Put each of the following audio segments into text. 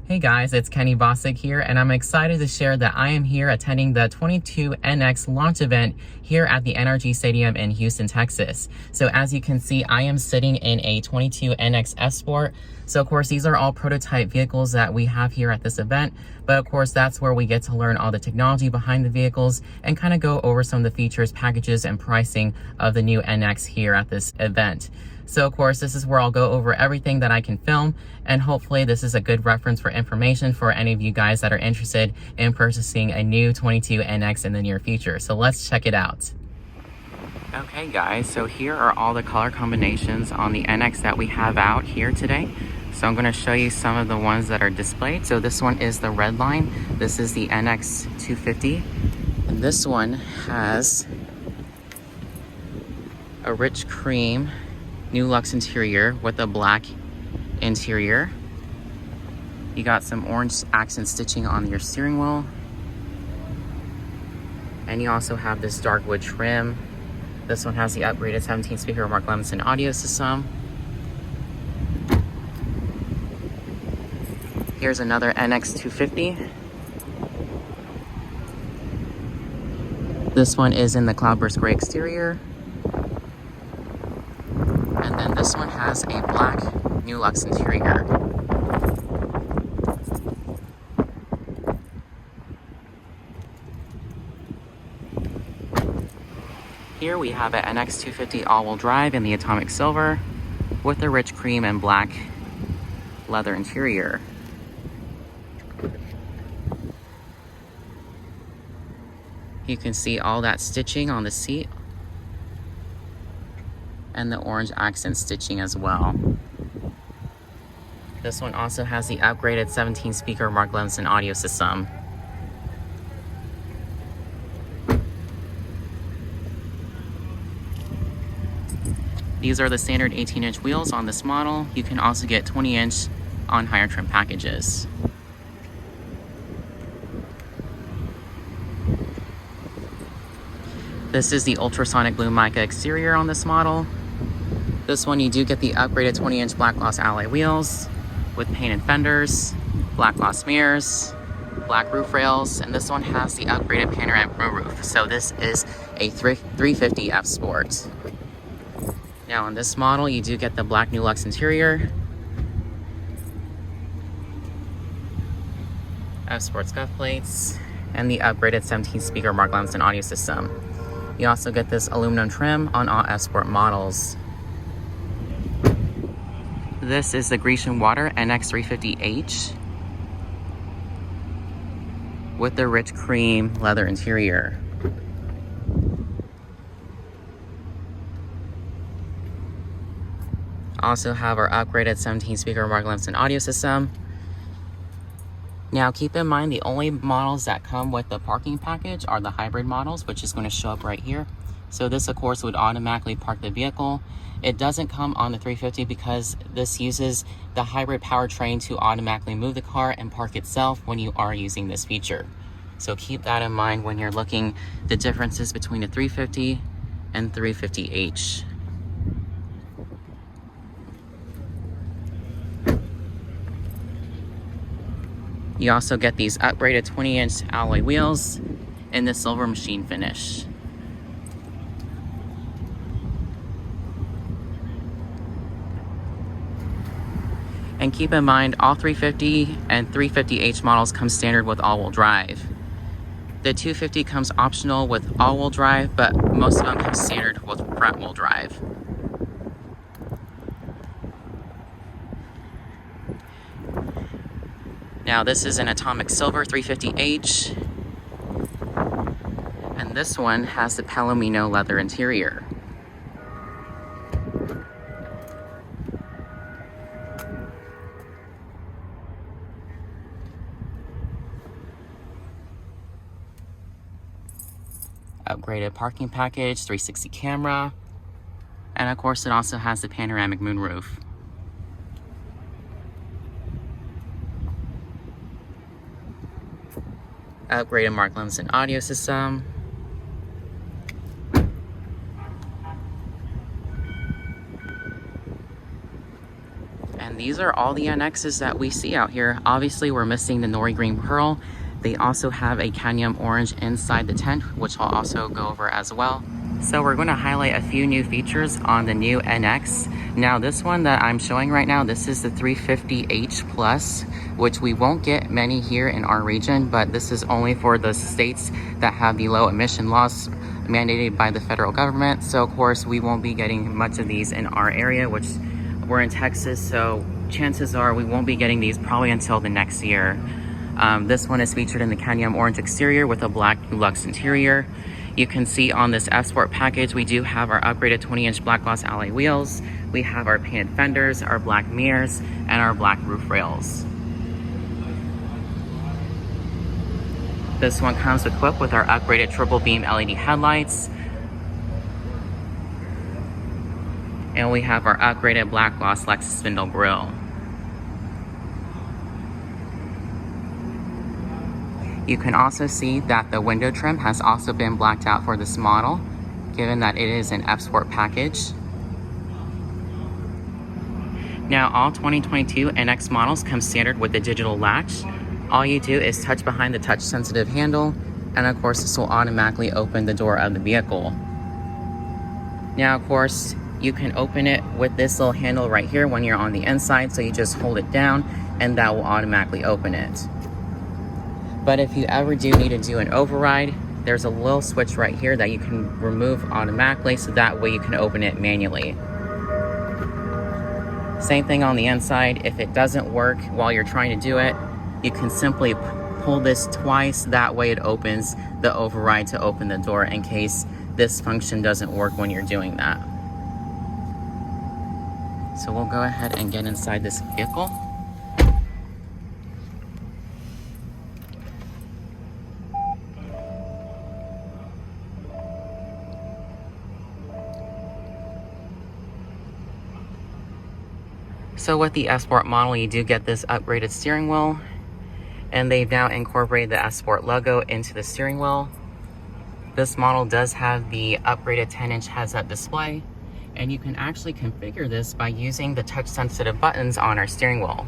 Hey guys, it's Kenny Bosick here, and I'm excited to share that I am here attending the 22NX launch event here at the NRG Stadium in Houston, Texas. So as you can see, I am sitting in a 22NX F Sport. So of course, these are all prototype vehicles that we have here at this event, but of course, that's where we get to learn all the technology behind the vehicles and kind of go over some of the features, packages, and pricing of the new NX here at this event. So of course, this is where I'll go over everything that I can film, and hopefully this is a good reference for information for any of you guys that are interested in purchasing a new 22NX in the near future. So let's check it out. Okay guys, so here are all the color combinations on the NX that we have out here today. So I'm going to show you some of the ones that are displayed. So this one is the red line. This is the NX 250. And this one has a rich cream new luxe interior with a black interior. You got some orange accent stitching on your steering wheel. And you also have this dark wood trim. This one has the upgraded 17 speaker Mark Levinson audio system. Here's another NX 250. This one is in the cloudburst gray exterior. And then this one has a black new luxe interior. Here we have an NX 250 all-wheel drive in the atomic silver with the rich cream and black leather interior. You can see all that stitching on the seat and the orange accent stitching as well. This one also has the upgraded 17 speaker Mark Levinson audio system. These are the standard 18-inch wheels on this model. You can also get 20-inch on higher trim packages. This is the ultrasonic blue mica exterior on this model. This one you do get the upgraded 20-inch black gloss alloy wheels with painted fenders, black gloss mirrors, black roof rails, and this one has the upgraded panoramic moonroof. So this is a 350 F Sport. Now on this model you do get the black new luxe interior, F Sport scuff plates, and the upgraded 17 speaker Mark Levinson audio system. You also get this aluminum trim on all F Sport models. This is the Grecian Water NX 350H with the rich cream leather interior. Also have our upgraded 17 speaker Mark Levinson audio system. Now keep in mind the only models that come with the parking package are the hybrid models, which is going to show up right here. So this of course would automatically park the vehicle. It doesn't come on the 350 because this uses the hybrid powertrain to automatically move the car and park itself when you are using this feature. So keep that in mind when you're looking the differences between the 350 and 350H. You also get these upgraded 20-inch alloy wheels in the silver machine finish. And keep in mind, all 350 and 350H models come standard with all-wheel drive. The 250 comes optional with all-wheel drive, but most of them come standard with front-wheel drive. Now this is an atomic silver 350H, and this one has the palomino leather interior. Upgraded parking package, 360 camera, and of course it also has the panoramic moonroof. Upgraded Mark Levinson audio system. these are all the NXs that we see out here. Obviously, we're missing the Nori Green Pearl. They also have a cadmium orange inside the tent, which I'll also go over as well. So we're going to highlight a few new features on the new NX. Now this one that I'm showing right now, this is the 350H Plus, which we won't get many here in our region, but this is only for the states that have the low emission laws mandated by the federal government. So of course we won't be getting much of these in our area, which we're in Texas, so chances are we won't be getting these probably until the next year. This one is featured in the cadmium orange exterior with a black Lux interior. You can see on this F-Sport package, we do have our upgraded 20-inch black gloss alloy wheels. We have our painted fenders, our black mirrors, and our black roof rails. This one comes equipped with our upgraded triple beam LED headlights. And we have our upgraded black gloss Lexus spindle grille. You can also see that the window trim has also been blacked out for this model, given that it is an F-Sport package. Now, all 2022 NX models come standard with the digital latch. All you do is touch behind the touch-sensitive handle, and of course, this will automatically open the door of the vehicle. Now, of course, you can open it with this little handle right here when you're on the inside, so you just hold it down, and that will automatically open it. But if you ever do need to do an override, there's a little switch right here that you can remove automatically, so that way you can open it manually. Same thing on the inside. If it doesn't work while you're trying to do it, you can simply pull this twice. That way it opens the override to open the door in case this function doesn't work when you're doing that. So we'll go ahead and get inside this vehicle. So with the F-Sport model, you do get this upgraded steering wheel, and they've now incorporated the F-Sport logo into the steering wheel. This model does have the upgraded 10-inch heads-up display, and you can actually configure this by using the touch-sensitive buttons on our steering wheel.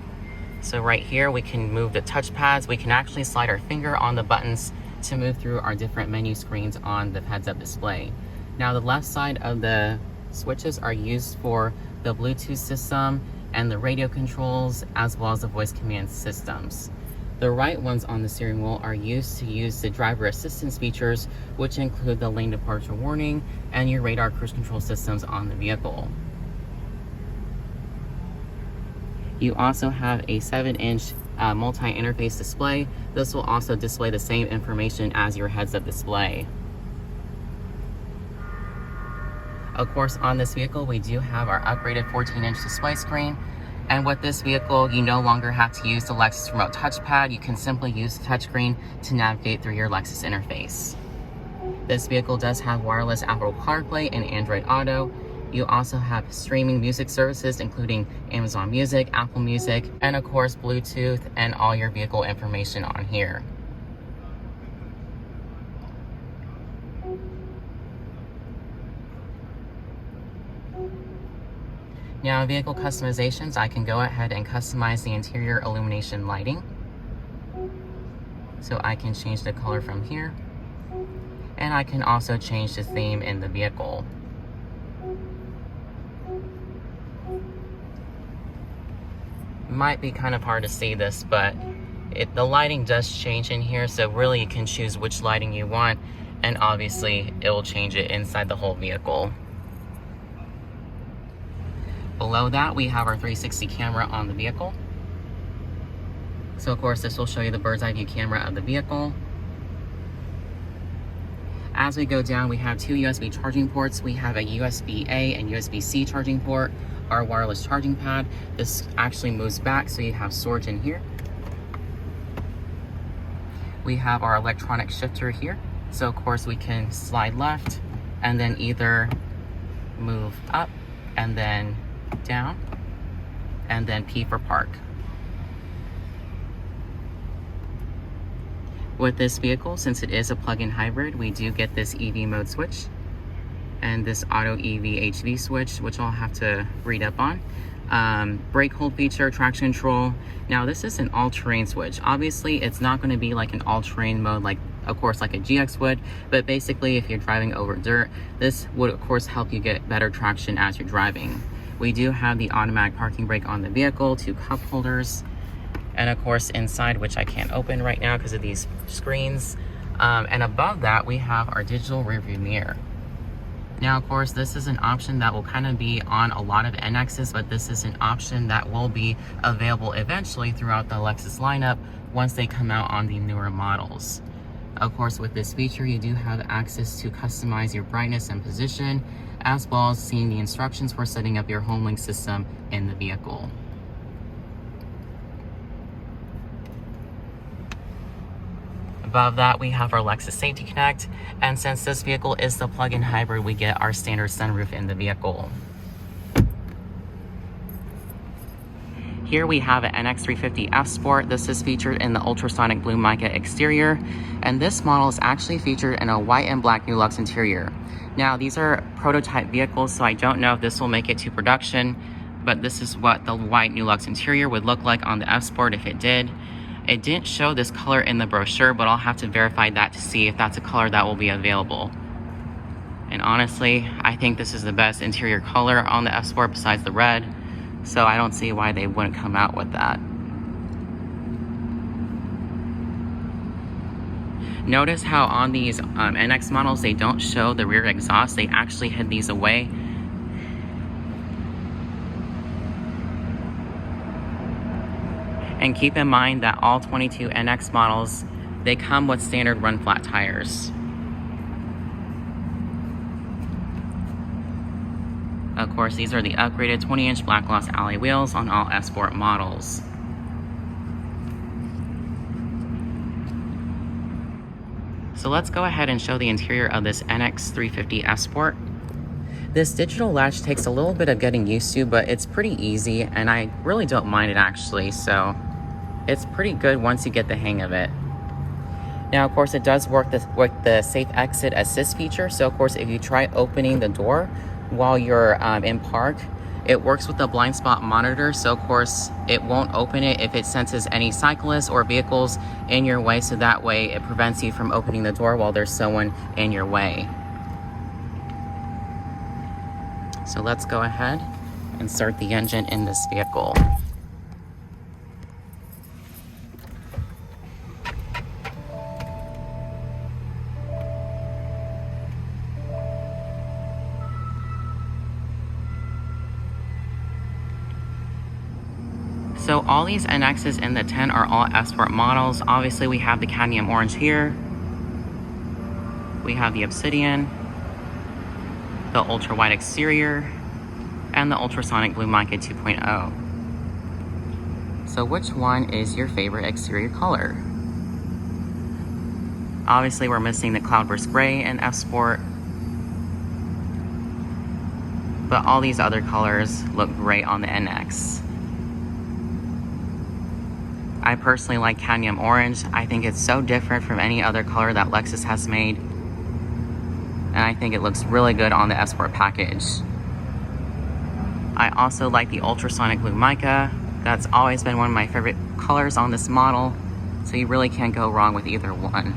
So right here, we can move the touch pads. We can actually slide our finger on the buttons to move through our different menu screens on the heads-up display. Now, the left side of the switches are used for the Bluetooth system and the radio controls, as well as the voice command systems. The right ones on the steering wheel are used to use the driver assistance features, which include the lane departure warning and your radar cruise control systems on the vehicle. You also have a 7-inch multi-interface display. This will also display the same information as your heads-up display. Of course, on this vehicle, we do have our upgraded 14-inch display screen. And with this vehicle, you no longer have to use the Lexus remote touchpad. You can simply use the touchscreen to navigate through your Lexus interface. This vehicle does have wireless Apple CarPlay and Android Auto. You also have streaming music services, including Amazon Music, Apple Music, and of course, Bluetooth, and all your vehicle information on here. Now, vehicle customizations, I can go ahead and customize the interior illumination lighting. So I can change the color from here. And I can also change the theme in the vehicle. Might be kind of hard to see this, but the lighting does change in here. So really you can choose which lighting you want. And obviously it will change it inside the whole vehicle. Below that, we have our 360 camera on the vehicle. So of course, this will show you the bird's eye view camera of the vehicle. As we go down, we have 2 USB charging ports. We have a USB-A and USB-C charging port, our wireless charging pad. This actually moves back, so you have storage in here. We have our electronic shifter here. So of course, we can slide left and then either move up and then down, and then P for park. With this vehicle, since it is a plug-in hybrid, we do get this EV mode switch and this auto EV HV switch, which I'll have to read up on. brake hold feature, traction control. Now this is an all-terrain switch. Obviously it's not going to be like an all-terrain mode like of course like a GX would, but basically if you're driving over dirt, this would of course help you get better traction as you're driving. We do have the automatic parking brake on the vehicle, 2 cup holders, and of course inside, which I can't open right now because of these screens, and above that we have our digital rearview mirror. Now, of course, this is an option that will kind of be on a lot of NXs, but this is an option that will be available eventually throughout the Lexus lineup once they come out on the newer models. Of course, with this feature, you do have access to customize your brightness and position, as well as seeing the instructions for setting up your HomeLink system in the vehicle. Above that, we have our Lexus Safety Connect, and since this vehicle is the plug-in hybrid, we get our standard sunroof in the vehicle. Here we have an NX350 F Sport. This is featured in the ultrasonic blue mica exterior, and this model is actually featured in a white and black Nulux interior. Now, these are prototype vehicles, so I don't know if this will make it to production, but this is what the white Nulux interior would look like on the F Sport if it did. It didn't show this color in the brochure, but I'll have to verify that to see if that's a color that will be available. And honestly, I think this is the best interior color on the F Sport besides the red, so I don't see why they wouldn't come out with that. Notice how on these NX models, they don't show the rear exhaust. They actually hid these away. And keep in mind that all 22 NX models, they come with standard run flat tires. Of course, these are the upgraded 20-inch black gloss alloy wheels on all F Sport models. So let's go ahead and show the interior of this NX350 F Sport. This digital latch takes a little bit of getting used to, but it's pretty easy, and I really don't mind it actually, so it's pretty good once you get the hang of it. Now, of course, it does work with the safe exit assist feature, so of course, if you try opening the door while you're in park, it works with the blind spot monitor, so of course, it won't open it if it senses any cyclists or vehicles in your way, so that way it prevents you from opening the door while there's someone in your way. So let's go ahead and start the engine in this vehicle. So all these NXs in the 10 are all F Sport models. Obviously we have the cadmium orange here. We have the obsidian, the ultra wide exterior, and the ultrasonic blue mica 2.0. So which one is your favorite exterior color? Obviously we're missing the cloudburst gray in F Sport, but all these other colors look great on the NX. I personally like cadmium orange. I think it's so different from any other color that Lexus has made, and I think it looks really good on the F Sport package. I also like the ultrasonic blue mica. That's always been one of my favorite colors on this model, so you really can't go wrong with either one.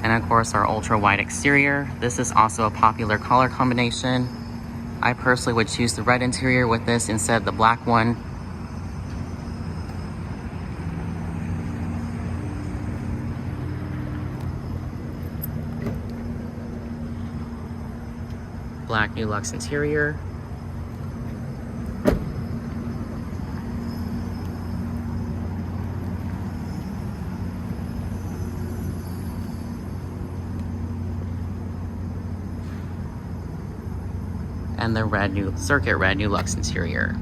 And of course our ultra wide exterior. This is also a popular color combination. I personally would choose the red interior with this instead of the black one. Black Nulux interior. And the circuit red Nulux interior.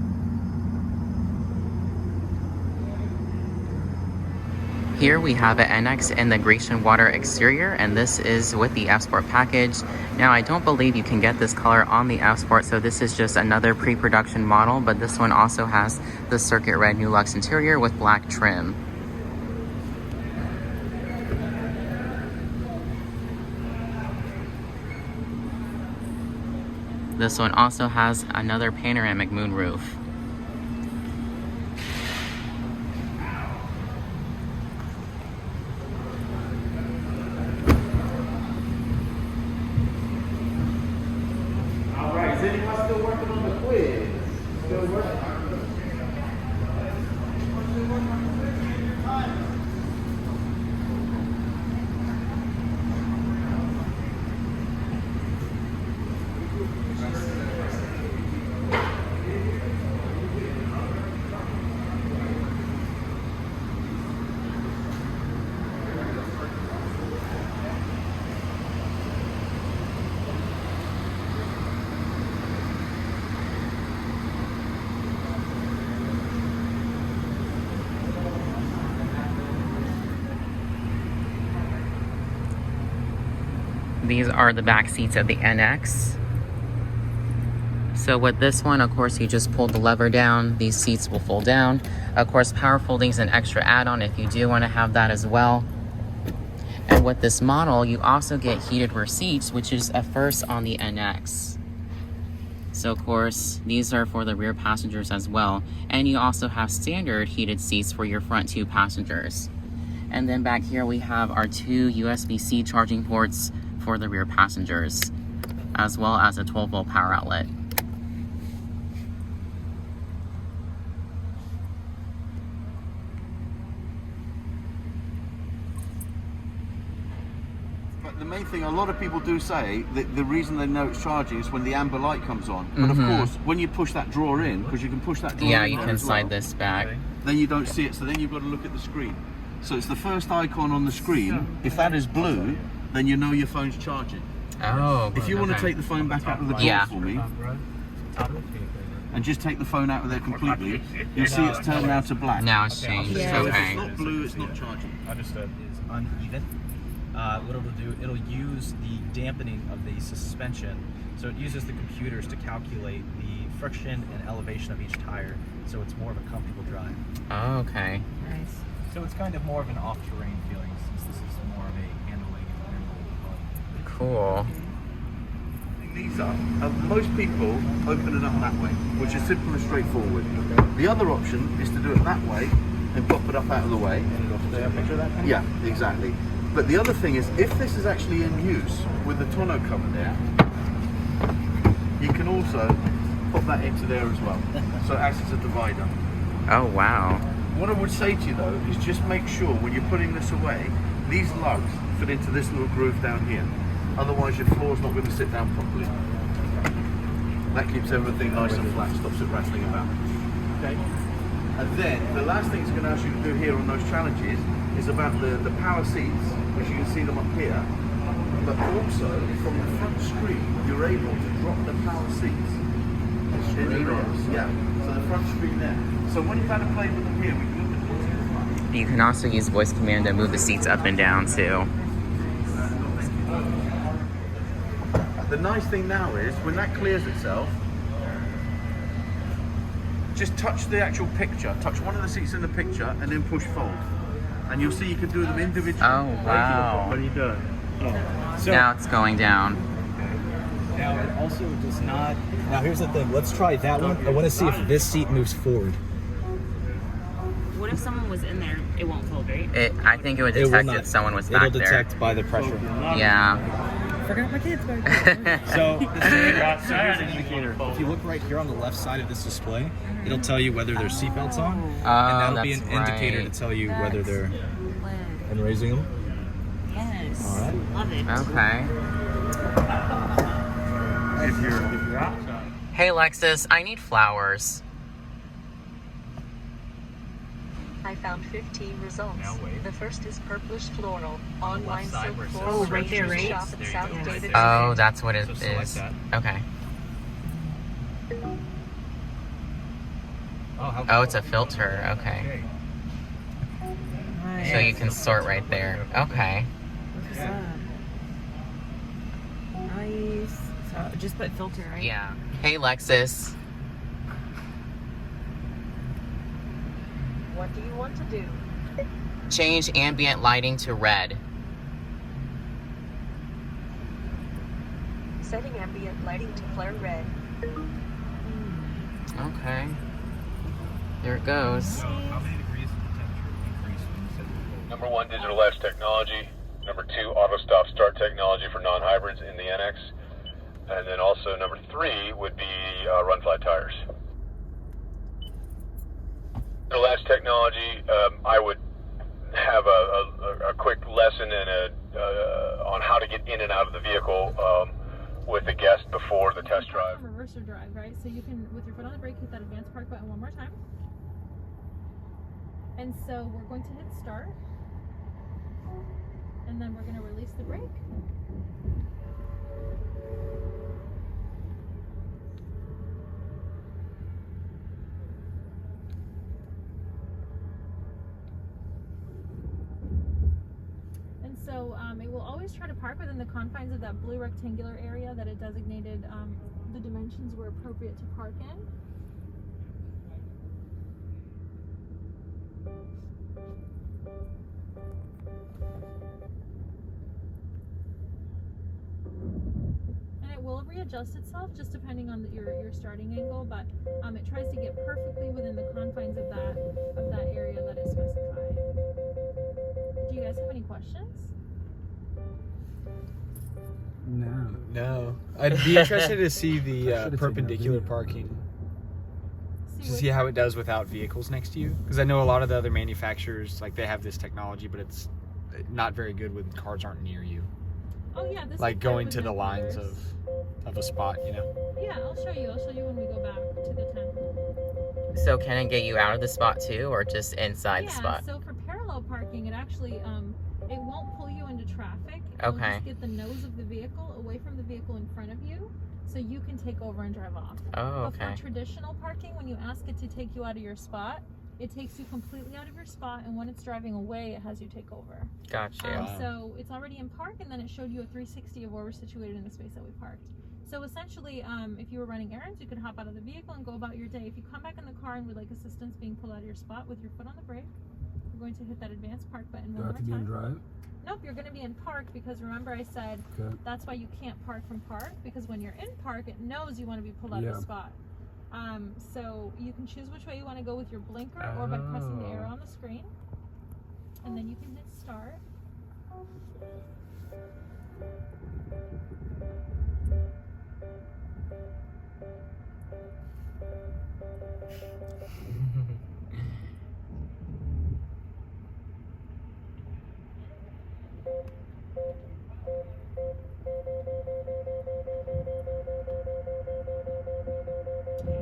Here we have an NX in the Grecian water exterior, and this is with the F Sport package. Now I don't believe you can get this color on the F Sport, so this is just another pre-production model, but this one also has the circuit red Nulux interior with black trim. This one also has another panoramic moonroof. All right, is anyone still working on the quiz? Still working? These are the back seats of the NX. So with this one, of course, you just pull the lever down. These seats will fold down. Of course, power folding is an extra add-on if you do want to have that as well. And with this model, you also get heated rear seats, which is a first on the NX. So of course, these are for the rear passengers as well. And you also have standard heated seats for your front two passengers. And then back here, we have our two USB-C charging ports for the rear passengers, as well as a 12-volt power outlet. But the main thing, a lot of people do say that the reason they know it's charging is when the amber light comes on. But of course, when you push that drawer in, because you can push that drawer in. Yeah, you can slide this back. Then you don't see it, so then you've got to look at the screen. So it's the first icon on the screen. If that is blue, then you know your phone's charging. Oh, If you want to take the phone back out of the drawer for me, and just take the phone out of there completely, you'll see it's turned now to black. Now it's changed. So if Okay. it's not blue, it's not charging. Understood. Is uneven. What it'll do, it'll use the dampening of the suspension. So it uses the computers to calculate the friction and elevation of each tire, so it's more of a comfortable drive. Oh, okay. Nice. So it's kind of more of an off-terrain feeling, since this is more of a handling and Cool. These are, most people open it up that way, which is simple and straightforward. The other option is to do it that way and pop it up out of the way. picture that? Yeah, exactly. But the other thing is, if this is actually in use with the tonneau cover there, you can also pop that into there as well. So it acts as a divider. Oh, wow. What I would say to you though is just make sure when you're putting this away, these lugs fit into this little groove down here. Otherwise your floor's not going to sit down properly. That keeps everything nice and flat, stops it rattling about. Okay? And then the last thing it's going to ask you to do here on those challenges is about the power seats, which you can see them up here. But also from the front screen, you're able to drop the power seats. Yeah, so the front screen there. So when you've had a play with them here, we can look at what's in the front. You can also use voice command to move the seats up and down too. The nice thing now is, when that clears itself, just touch the actual picture, touch one of the seats in the picture, and then push fold. And you'll see you can do them individually. Oh, wow. What are you doing? So Now it's going down. now it also does not. Now here's the thing. Let's try that one. I want to see if this seat moves forward. What if someone was in there? It won't fold, right? I think it would It will detect not. if someone was back It'll detect by the pressure. there. Yeah. Forgot my kids back there. So here's an indicator. If you look right here on the left side of this display, it'll tell you whether there's seatbelts on, and that'll be an that's indicator right. to tell you whether they're Lead. and raising them. Yes. All right. Love it. Okay. If you're outside. Hey, Lexus, I need flowers. I found 15 results. Now wait. The first is purplish floral. Online side silk where it says- floral Oh, right there, arrangements right? shop at There you South go. David. Oh, that's what it So select is. that. Okay. Oh, how Oh, it's a filter. Okay. Nice. So you can sort right there. Okay. What's up? Nice. So just put filter, right? Yeah. Hey, Lexus. What do you want to do? Change ambient lighting to red. Setting ambient lighting to flare red. Okay. There it goes. So how many degrees did the temperature increase when you set the Number 1, digital latch technology. Number 2, auto stop start technology for non-hybrids in the NX. And then also number 3 would be run flat tires. Digital latch technology, I would have a quick lesson and on how to get in and out of the vehicle with the guest before the test drive. Reverse or drive, right? So you can, with your foot on the brake, hit that advanced park button one more time. And so we're going to hit start. And then we're going to release the brake. And so it will always try to park within the confines of that blue rectangular area that it designated the dimensions were appropriate to park in. And it will readjust itself just depending on your starting angle, but it tries to get perfectly within the confines of that area that is specified. Do you guys have any questions? No. I'd be interested to see the perpendicular parking. To see how it does without vehicles next to you. Because I know a lot of the other manufacturers, like, they have this technology, but it's not very good when cars aren't near you. Oh yeah, this Like is going with to the no lines cars. of a spot, you know? Yeah, I'll show you when we go back to the tent. So can it get you out of the spot too, or just inside Yeah, the spot? so for parallel parking, it actually it won't pull you into traffic. It'll Okay. just get the nose of the vehicle away from the vehicle in front of you, so you can take over and drive off. Oh, But okay. for traditional parking, when you ask it to take you out of your spot, it takes you completely out of your spot, and when it's driving away, it has you take over. Gotcha. Wow. So it's already in park, and then it showed you a 360 of where we're situated in the space that we parked. So essentially, if you were running errands, you could hop out of the vehicle and go about your day. If you come back in the car and would like assistance being pulled out of your spot with your foot on the brake, you're going to hit that advanced park button one more time. drive? Nope, you're going to be in park because remember I said Okay. that's why you can't park from park, because when you're in park, it knows you want to be pulled out of the spot. So you can choose which way you want to go with your blinker or by pressing the arrow on the screen. And then you can hit start.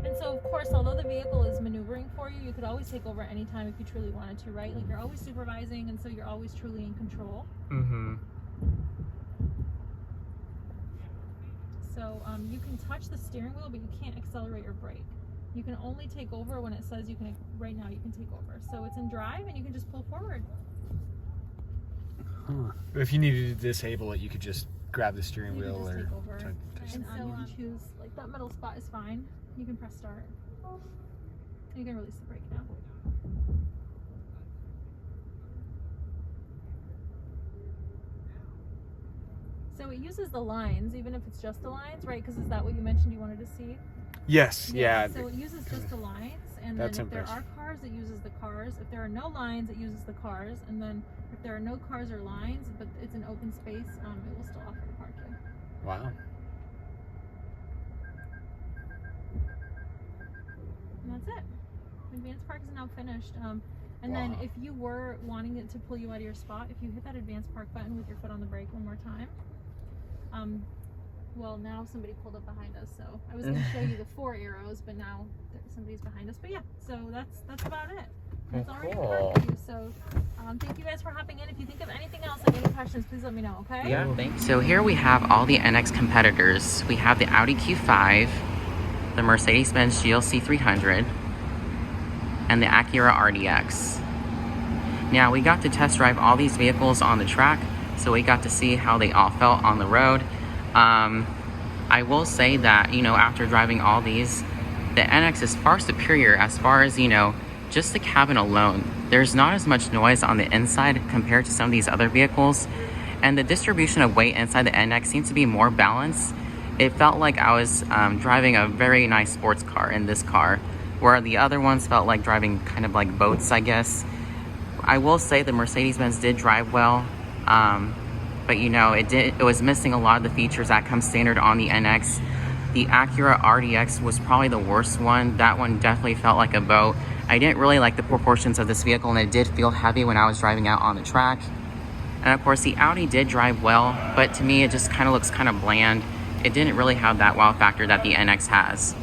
And so, of course, although the vehicle is maneuvering for you, you could always take over anytime if you truly wanted to, right? Like, you're always supervising, and so you're always truly in control. Mm-hmm. So you can touch the steering wheel, but you can't accelerate or brake. You can only take over when it says you can. Right now, you can take over. So it's in drive, and you can just pull forward. But if you needed to disable it, you could just grab the steering You can wheel just or... take over. to- And so you choose, like, that middle spot is fine. You can press start. You can release the brake now. So it uses the lines, even if it's just the lines, right? Because is that what you mentioned you wanted to see? Yes, yeah. So it uses just the lines, and That's then if there impressive. are cars, it uses the cars. If there are no lines, it uses the cars. And then if there are no cars or lines, but it's an open space, it will still offer to park you. Wow. And that's it. Advanced park is now finished. And then Wow. if you were wanting it to pull you out of your spot, if you hit that advanced park button with your foot on the brake one more time, well, now somebody pulled up behind us, so I was going to show you the 4 arrows, but now somebody's behind us. But yeah, so that's about it. And it's already in park for you. So thank you guys for hopping in. If you think of anything else, like any questions, please let me know, okay? Yeah, thanks. So here we have all the NX competitors. We have the Audi Q5, the Mercedes-Benz GLC 300, and the Acura RDX. Now, we got to test drive all these vehicles on the track, so we got to see how they all felt on the road. I will say that, after driving all these, the NX is far superior as far as, just the cabin alone. There's not as much noise on the inside compared to some of these other vehicles, and the distribution of weight inside the NX seems to be more balanced It felt like I was driving a very nice sports car in this car, where the other ones felt like driving kind of like boats, I guess. I will say the Mercedes-Benz did drive well, but you know, it was missing a lot of the features that come standard on the NX. The Acura RDX was probably the worst one. That one definitely felt like a boat. I didn't really like the proportions of this vehicle, and it did feel heavy when I was driving out on the track. And of course, the Audi did drive well, but to me, it just kind of looks kind of bland. It didn't really have that wow factor that the NX has.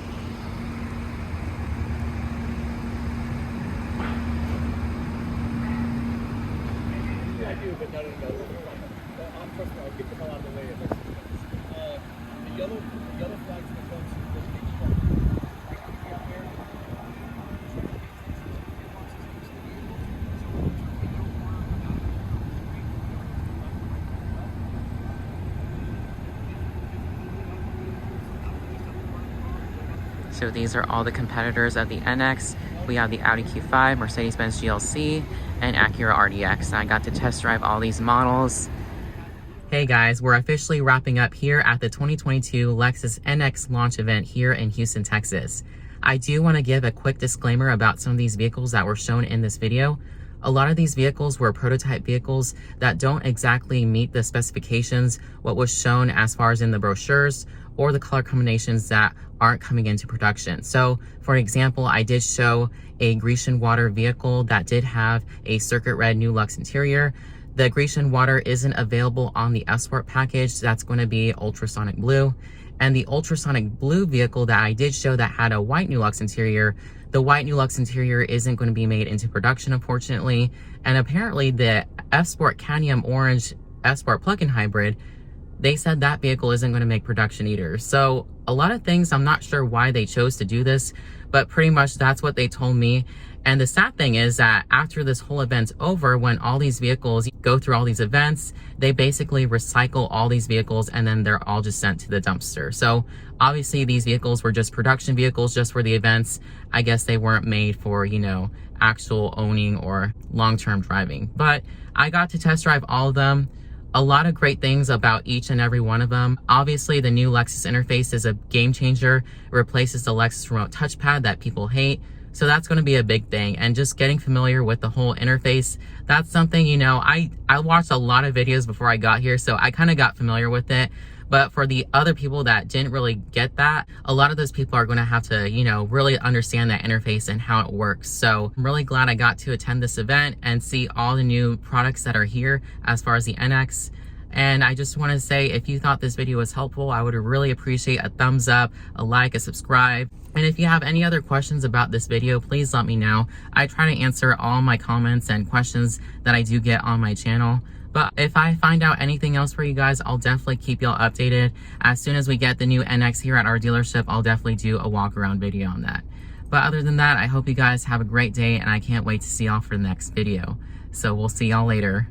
So these are all the competitors of the NX. We have the Audi Q5, Mercedes-Benz GLC, and Acura RDX. I got to test drive all these models. Hey guys, we're officially wrapping up here at the 2022 Lexus NX launch event here in Houston, Texas. I do want to give a quick disclaimer about some of these vehicles that were shown in this video. A lot of these vehicles were prototype vehicles that don't exactly meet the specifications, what was shown as far as in the brochures, or the color combinations that aren't coming into production. So for example, I did show a Grecian Water vehicle that did have a circuit red new Lux interior. The Grecian Water isn't available on the F-Sport package. That's going to be ultrasonic blue. And the ultrasonic blue vehicle that I did show that had a white new Lux interior, the white new Lux interior isn't going to be made into production, unfortunately. And apparently the F-Sport Cadmium Orange F-Sport plug-in hybrid, they said that vehicle isn't going to make production either. So a lot of things, I'm not sure why they chose to do this, but pretty much that's what they told me. And the sad thing is that after this whole event's over, when all these vehicles go through all these events, they basically recycle all these vehicles and then they're all just sent to the dumpster. So obviously these vehicles were just production vehicles just for the events. I guess they weren't made for, you know, actual owning or long-term driving. But I got to test drive all of them. A lot of great things about each and every one of them. Obviously, the new Lexus interface is a game changer. It replaces the Lexus remote touchpad that people hate. So that's going to be a big thing. And just getting familiar with the whole interface, that's something, you know, I watched a lot of videos before I got here, so I kind of got familiar with it. But for the other people that didn't really get that, a lot of those people are going to have to, you know, really understand that interface and how it works. So I'm really glad I got to attend this event and see all the new products that are here as far as the NX. And I just want to say, if you thought this video was helpful, I would really appreciate a thumbs up, a like, a subscribe. And if you have any other questions about this video, please let me know. I try to answer all my comments and questions that I do get on my channel. But if I find out anything else for you guys, I'll definitely keep y'all updated. As soon as we get the new NX here at our dealership, I'll definitely do a walk around video on that. But other than that, I hope you guys have a great day, and I can't wait to see y'all for the next video. So we'll see y'all later.